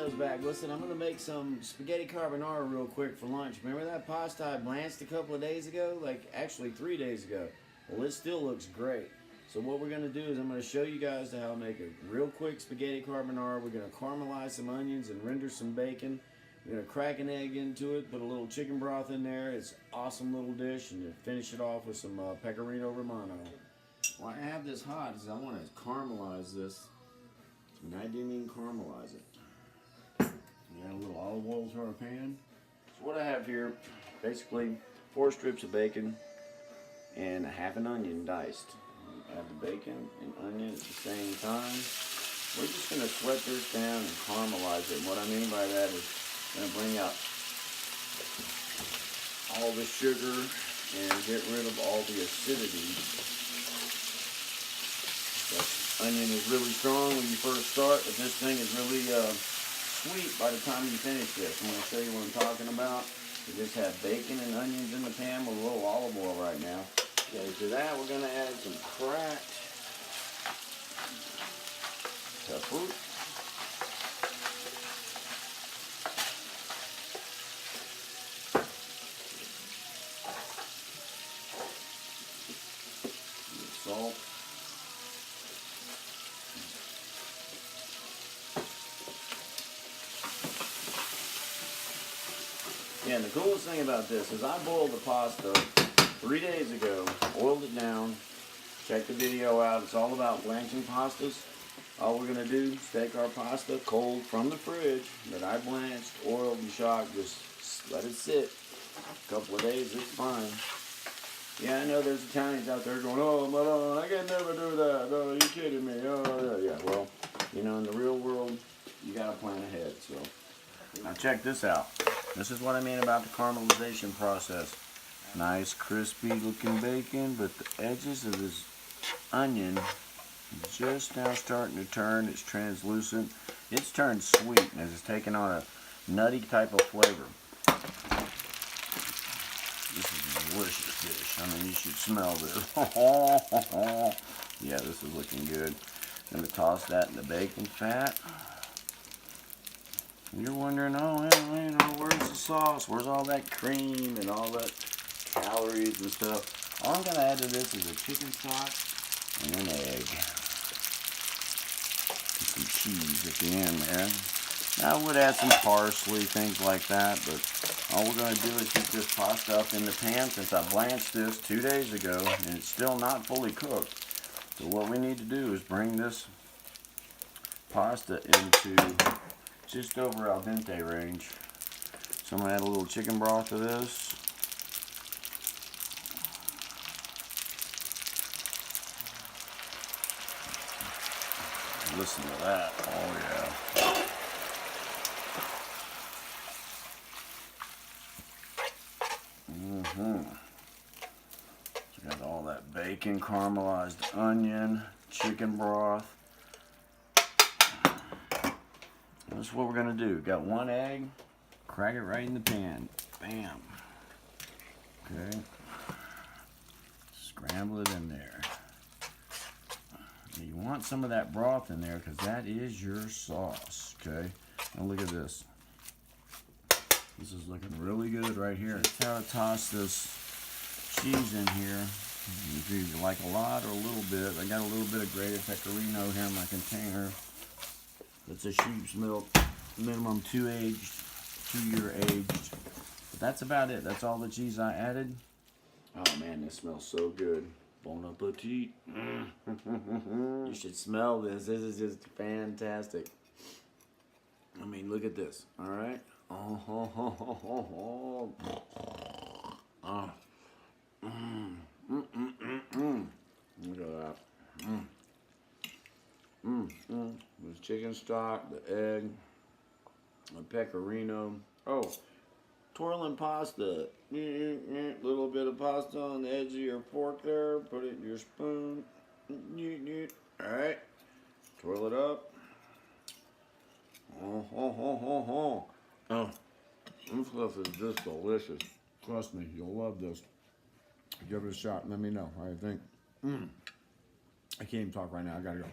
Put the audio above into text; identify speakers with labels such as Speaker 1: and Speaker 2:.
Speaker 1: those back. Listen, I'm gonna make some spaghetti carbonara real quick for lunch. Remember that pasta I blanched a couple of days ago? Like, actually 3 days ago. Well, it still looks great. So what we're gonna do is I'm gonna show you guys how to make a real quick spaghetti carbonara. We're gonna caramelize some onions and render some bacon. We're gonna crack an egg into it, put a little chicken broth in there. It's an awesome little dish, and you finish it off with some pecorino romano. Why I have this hot is I want to caramelize this. And I didn't even caramelize it. Add a little olive oil to our pan. So what I have here, basically 4 strips of bacon and a half an onion diced. Add the bacon and onion at the same time. We're just going to sweat this down and caramelize it. And what I mean by that is going to bring out all the sugar and get rid of all the acidity. The onion is really strong when you first start, but this thing is really sweet by the time you finish this. I'm going to show you what I'm talking about. We just have bacon and onions in the pan with a little olive oil right now. Okay, to that we're going to add some cracked pepper. Salt. Yeah, and the coolest thing about this is I boiled the pasta 3 days ago, oiled it down, check the video out. It's all about blanching pastas. All we're going to do is take our pasta cold from the fridge that I blanched, oiled, and shocked. Just let it sit a couple of days, it's fine. Yeah, I know there's Italians out there going, oh, Madonna, I can never do that. Oh, you're kidding me. Oh, yeah. Well, you know, in the real world, you got to plan ahead. So, now check this out. This is what I mean about the caramelization process. Nice, crispy looking bacon, but the edges of this onion just now starting to turn. It's translucent. It's turned sweet as it's taking on a nutty type of flavor. This is a delicious dish. I mean, you should smell this. Yeah, this is looking good. I'm going to toss that in the bacon fat. You're wondering, oh, you know, where's the sauce? Where's all that cream and all that calories and stuff? All I'm going to add to this is a chicken stock and an egg. And some cheese at the end there. Now, I would add some parsley, things like that, but all we're going to do is heat this pasta up in the pan since I blanched this 2 days ago and it's still not fully cooked. So what we need to do is bring this pasta into just over al dente range. So I'm going to add a little chicken broth to this. Listen to that. Oh yeah. So got all that bacon, caramelized onion, chicken broth. This is what we're going to do. Got 1 egg, crack it right in the pan. Bam. Okay. Scramble it in there. Now you want some of that broth in there because that is your sauce. Okay. Now look at this. This is looking really good right here. Let's how to toss this cheese in here. If you like a lot or a little bit. I got a little bit of grated pecorino here in my container. It's a sheep's milk, minimum 2-year aged. But that's about it. That's all the cheese I added. Oh man, this smells so good. Bon appetit. You should smell this. This is just fantastic. I mean, look at this. All right. Look at that. This chicken stock, the egg, the pecorino. Oh, twirling pasta. Little bit of pasta on the edge of your fork there. Put it in your spoon. Alright. Twirl it up. Oh, this stuff is just delicious. Trust me, you'll love this. Give it a shot and let me know how you think. I can't even talk right now. I gotta go.